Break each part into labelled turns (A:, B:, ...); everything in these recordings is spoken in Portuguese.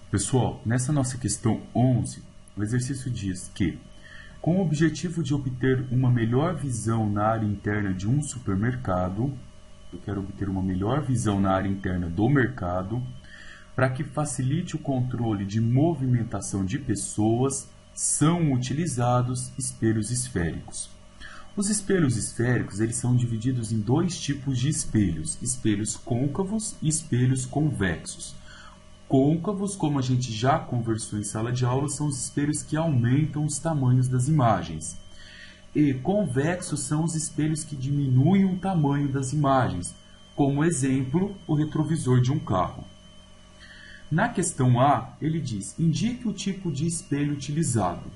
A: Pessoal, nessa nossa questão 11, o exercício diz que, com o objetivo de obter uma melhor visão na área interna de um supermercado, eu quero obter uma melhor visão na área interna do mercado, para que facilite o controle de movimentação de pessoas, são utilizados espelhos esféricos. Os espelhos esféricos eles são divididos em dois tipos de espelhos, espelhos côncavos e espelhos convexos. Côncavos, como a gente já conversou em sala de aula, são os espelhos que aumentam os tamanhos das imagens. E convexos são os espelhos que diminuem o tamanho das imagens, como exemplo, o retrovisor de um carro. Na questão A, ele diz, indique o tipo de espelho utilizado.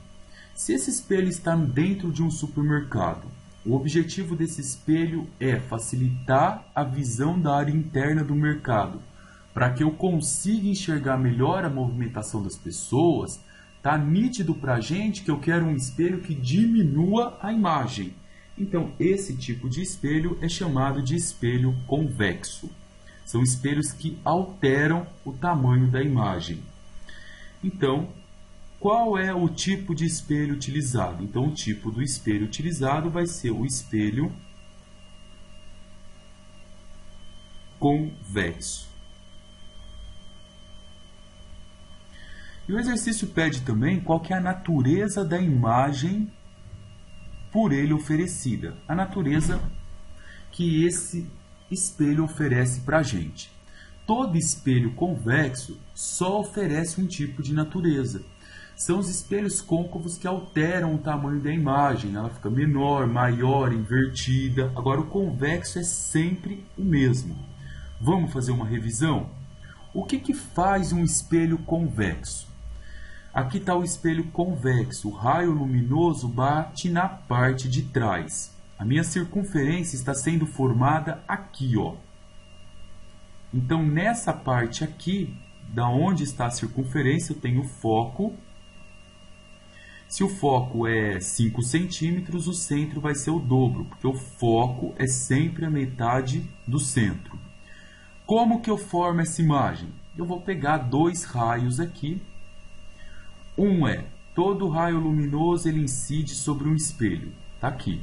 A: Se esse espelho está dentro de um supermercado, o objetivo desse espelho é facilitar a visão da área interna do mercado, para que eu consiga enxergar melhor a movimentação das pessoas. Está nítido para a gente que eu quero um espelho que diminua a imagem. Então, esse tipo de espelho é chamado de espelho convexo. São espelhos que alteram o tamanho da imagem. Então, qual é o tipo de espelho utilizado? Então, o tipo do espelho utilizado vai ser o espelho convexo. E o exercício pede também qual que é a natureza da imagem por ele oferecida. A natureza que esse espelho oferece para a gente. Todo espelho convexo só oferece um tipo de natureza. São os espelhos côncavos que alteram o tamanho da imagem. Ela fica menor, maior, invertida. Agora, o convexo é sempre o mesmo. Vamos fazer uma revisão? O que faz um espelho convexo? Aqui está o espelho convexo. O raio luminoso bate na parte de trás. A minha circunferência está sendo formada aqui, ó. Então, nessa parte aqui, da onde está a circunferência, eu tenho o foco. Se o foco é 5 centímetros, o centro vai ser o dobro, porque o foco é sempre a metade do centro. Como que eu formo essa imagem? Eu vou pegar dois raios aqui. Um é, todo raio luminoso ele incide sobre um espelho. Está aqui.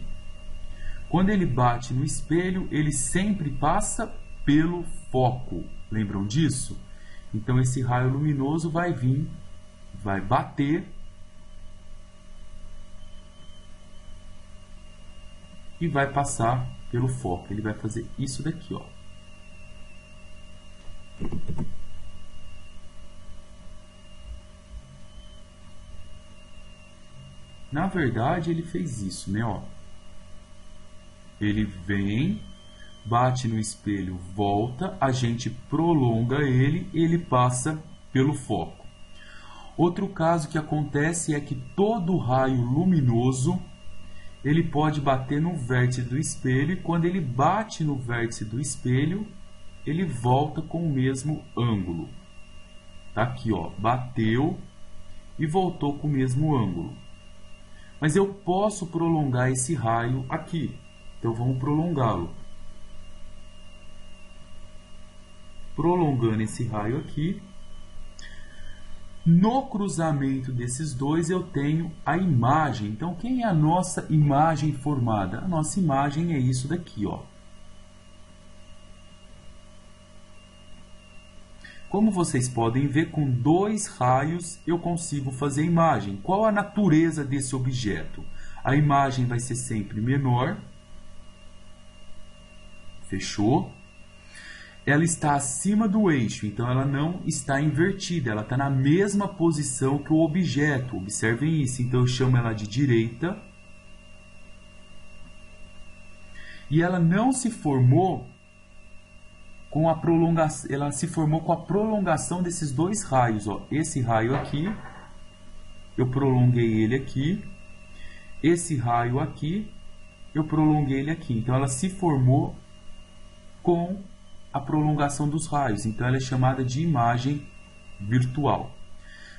A: Quando ele bate no espelho, ele sempre passa pelo foco. Lembram disso? Então, esse raio luminoso vai vir, vai bater e vai passar pelo foco. Ele vai fazer isso daqui, ó. Na verdade, ele fez isso, né? Ó. Ele vem, bate no espelho, volta, a gente prolonga ele, ele passa pelo foco. Outro caso que acontece é que todo raio luminoso, ele pode bater no vértice do espelho, e quando ele bate no vértice do espelho, ele volta com o mesmo ângulo. Tá aqui, ó, bateu e voltou com o mesmo ângulo. Mas eu posso prolongar esse raio aqui. Então, vamos prolongá-lo. Prolongando esse raio aqui. No cruzamento desses dois, eu tenho a imagem. Então, quem é a nossa imagem formada? A nossa imagem é isso daqui, ó. Como vocês podem ver, com dois raios eu consigo fazer a imagem. Qual a natureza desse objeto? A imagem vai ser sempre menor. Fechou? Ela está acima do eixo, então ela não está invertida. Ela está na mesma posição que o objeto. Observem isso. Então eu chamo ela de direita. E ela não se formou com a prolongação, ela se formou com a prolongação desses dois raios, ó. Esse raio aqui, eu prolonguei ele aqui. Esse raio aqui, eu prolonguei ele aqui. Então ela se formou com a prolongação dos raios. Então ela é chamada de imagem virtual.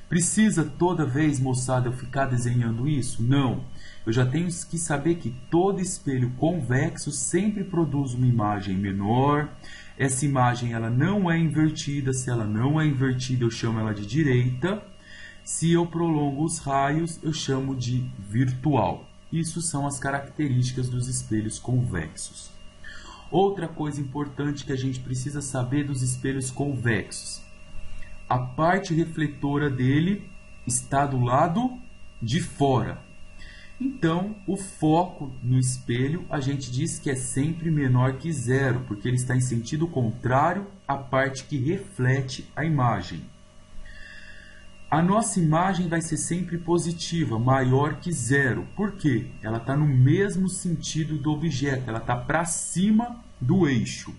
A: Precisa toda vez, moçada, eu ficar desenhando isso? Não. Eu já tenho que saber que todo espelho convexo sempre produz uma imagem menor. Essa imagem ela não é invertida. Se ela não é invertida, eu chamo ela de direita. Se eu prolongo os raios, eu chamo de virtual. Isso são as características dos espelhos convexos. Outra coisa importante que a gente precisa saber dos espelhos convexos. A parte refletora dele está do lado de fora. Então, o foco no espelho, a gente diz que é sempre menor que zero, porque ele está em sentido contrário à parte que reflete a imagem. A nossa imagem vai ser sempre positiva, maior que zero. Por quê? Ela está no mesmo sentido do objeto, ela está para cima do eixo.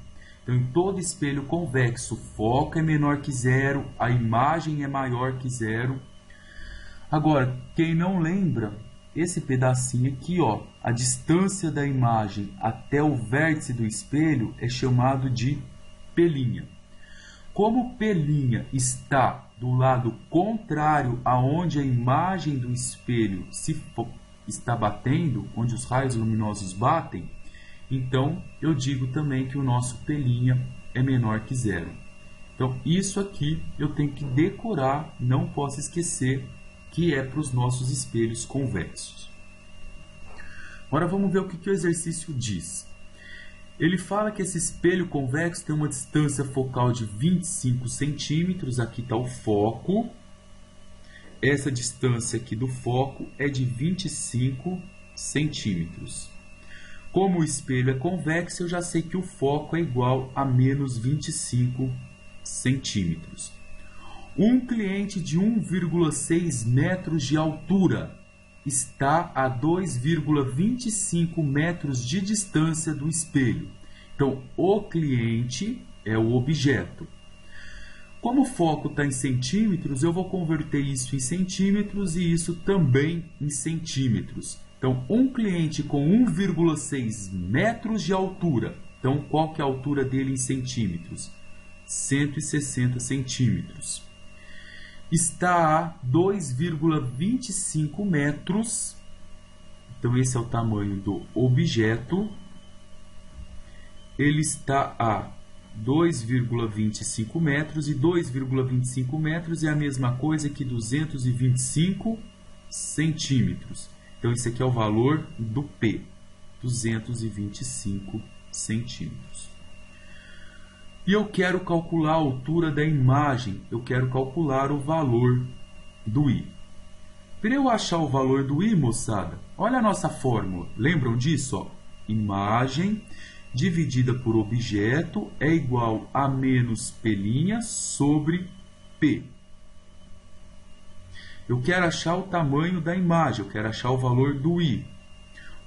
A: Então, em todo espelho convexo, o foco é menor que zero, a imagem é maior que zero. Agora, quem não lembra, esse pedacinho aqui, ó, a distância da imagem até o vértice do espelho é chamado de pelinha. Como pelinha está do lado contrário aonde a imagem do espelho está batendo, onde os raios luminosos batem, então eu digo também que o nosso pelinha é menor que zero. Então isso aqui eu tenho que decorar, não posso esquecer que é para os nossos espelhos convexos. Agora vamos ver o que o exercício diz. Ele fala que esse espelho convexo tem uma distância focal de 25 centímetros. Aqui está o foco. Essa distância aqui do foco é de 25 centímetros. Como o espelho é convexo, eu já sei que o foco é igual a menos 25 centímetros. Um cliente de 1,6 metros de altura está a 2,25 metros de distância do espelho. Então, o cliente é o objeto. Como o foco está em centímetros, eu vou converter isso em centímetros e isso também em centímetros. Então, um cliente com 1,6 metros de altura. Então, qual que é a altura dele em centímetros? 160 centímetros. Está a 2,25 metros. Então, esse é o tamanho do objeto. Ele está a 2,25 metros. E 2,25 metros é a mesma coisa que 225 centímetros. Então, esse aqui é o valor do P. 225 centímetros. E eu quero calcular a altura da imagem, eu quero calcular o valor do I. Para eu achar o valor do I, moçada, olha a nossa fórmula. Lembram disso? Ó? Imagem dividida por objeto é igual a menos pelinha sobre P. Eu quero achar o tamanho da imagem, eu quero achar o valor do I.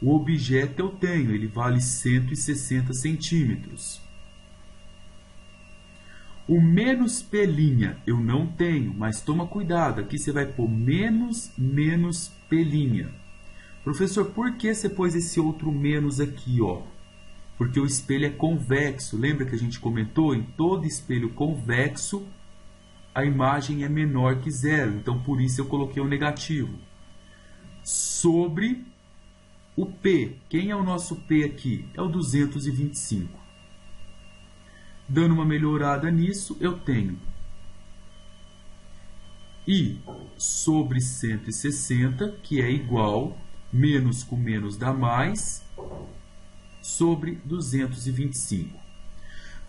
A: O objeto eu tenho, ele vale 160 centímetros. O menos pelinha eu não tenho, mas toma cuidado, aqui você vai pôr menos pelinha. Professor, por que você pôs esse outro menos aqui, ó? Porque o espelho é convexo, lembra que a gente comentou? Em todo espelho convexo, a imagem é menor que zero, então por isso eu coloquei o negativo. Sobre o P, quem é o nosso P aqui? É o 225. Dando uma melhorada nisso, eu tenho I sobre 160, que é igual, menos com menos dá mais, sobre 225.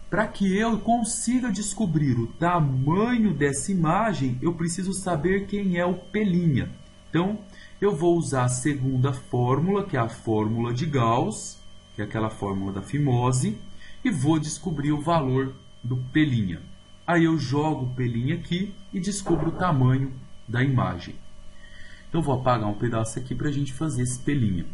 A: Para que eu consiga descobrir o tamanho dessa imagem, eu preciso saber quem é o pelinha. Então, eu vou usar a segunda fórmula, que é a fórmula de Gauss, que é aquela fórmula da fimose, e vou descobrir o valor do pelinha. Aí eu jogo o pelinha aqui e descubro o tamanho da imagem. Então vou apagar um pedaço aqui para a gente fazer esse pelinha.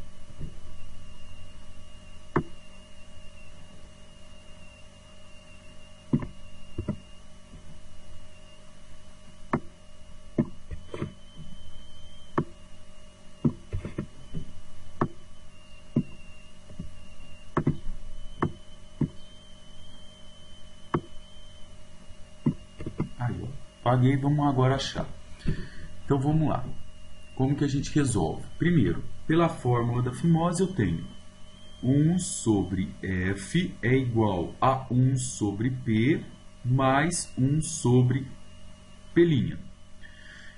A: Apaguei, vamos agora achar. Então vamos lá. Como que a gente resolve? Primeiro, pela fórmula da fimose eu tenho 1 sobre f é igual a 1 sobre p mais 1 sobre p'.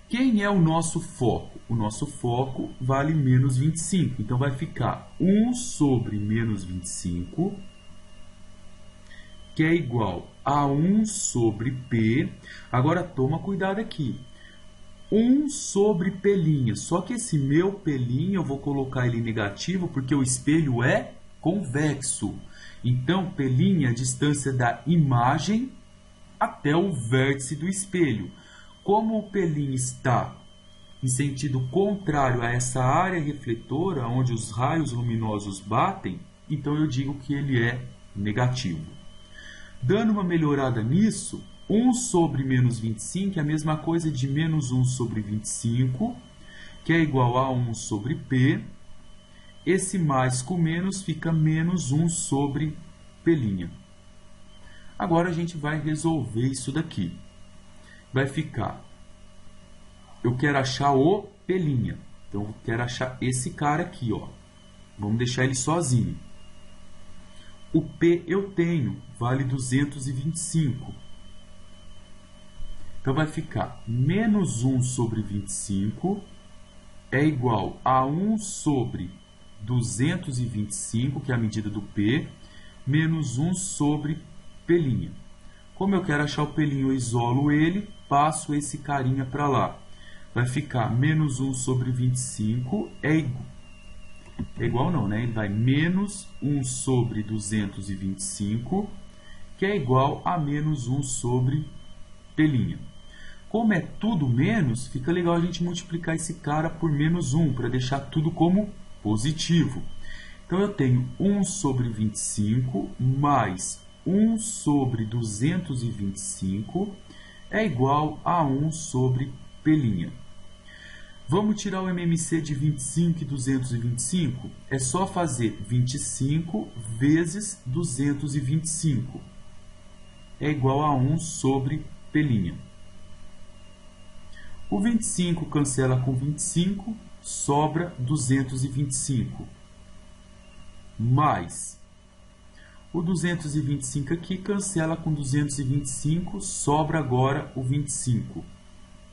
A: Quem é o nosso foco? O nosso foco vale menos 25. Então, vai ficar 1 sobre menos 25, que é igual a 1 sobre p. Agora, toma cuidado aqui. 1 sobre p'. Só que esse meu p', eu vou colocar ele negativo, porque o espelho é convexo. Então, p' é a distância da imagem até o vértice do espelho. Como o p' está em sentido contrário a essa área refletora, onde os raios luminosos batem, então eu digo que ele é negativo. Dando uma melhorada nisso, 1 sobre menos 25 é a mesma coisa de menos 1 sobre 25, que é igual a 1 sobre p. Esse mais com menos fica menos 1 sobre p'. Agora a gente vai resolver isso daqui. Vai ficar, eu quero achar o p'. Então, eu quero achar esse cara aqui, ó. Vamos deixar ele sozinho. O p eu tenho, vale 225. Então, vai ficar menos 1 sobre 25 é igual a 1 sobre 225, que é a medida do p, menos 1 sobre p'. Como eu quero achar o p', eu isolo ele, passo esse carinha para lá. Vai ficar menos 1 sobre 25 é igual não, né? Ele vai menos 1 sobre 225, que é igual a menos 1 sobre p'. Como é tudo menos, fica legal a gente multiplicar esse cara por menos 1, para deixar tudo como positivo. Então, eu tenho 1 sobre 25 mais 1 sobre 225 é igual a 1 sobre p'. Vamos tirar o MMC de 25 e 225? É só fazer 25 vezes 225. É igual a 1 sobre p'. O 25 cancela com 25, sobra 225. Mais o 225 aqui cancela com 225, sobra agora o 25.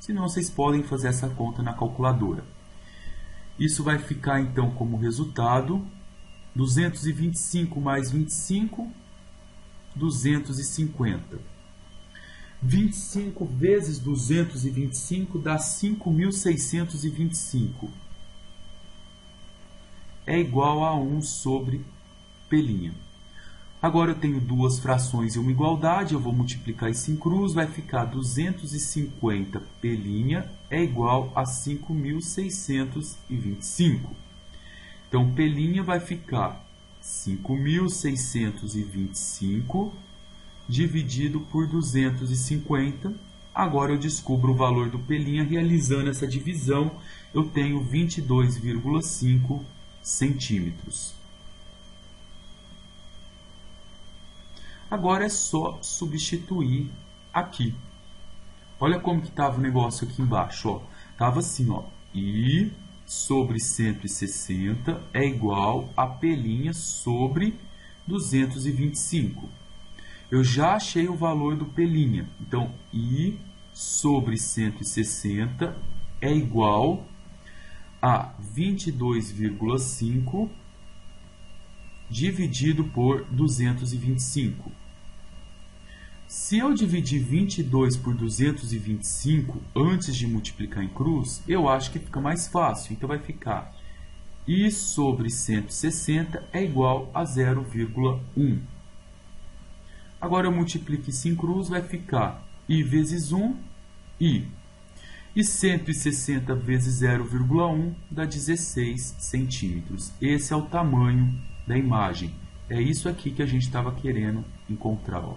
A: Senão, vocês podem fazer essa conta na calculadora. Isso vai ficar, então, como resultado, 225 mais 25, 250. 25 vezes 225 dá 5.625. É igual a 1 sobre p'. Agora eu tenho duas frações e uma igualdade, eu vou multiplicar isso em cruz, vai ficar 250 p' é igual a 5.625. Então, p' vai ficar 5.625 dividido por 250. Agora eu descubro o valor do p' realizando essa divisão, eu tenho 22,5 centímetros. Agora é só substituir aqui. Olha como que estava o negócio aqui embaixo. Estava assim, ó, I sobre 160 é igual a P' sobre 225. Eu já achei o valor do P'. Então, I sobre 160 é igual a 22,5 dividido por 225. Se eu dividir 22 por 225 antes de multiplicar em cruz, eu acho que fica mais fácil. Então, vai ficar I sobre 160 é igual a 0,1. Agora, eu multiplico isso em cruz, vai ficar I vezes 1, I. E 160 vezes 0,1 dá 16 centímetros. Esse é o tamanho da imagem. É isso aqui que a gente estava querendo encontrar. Ó.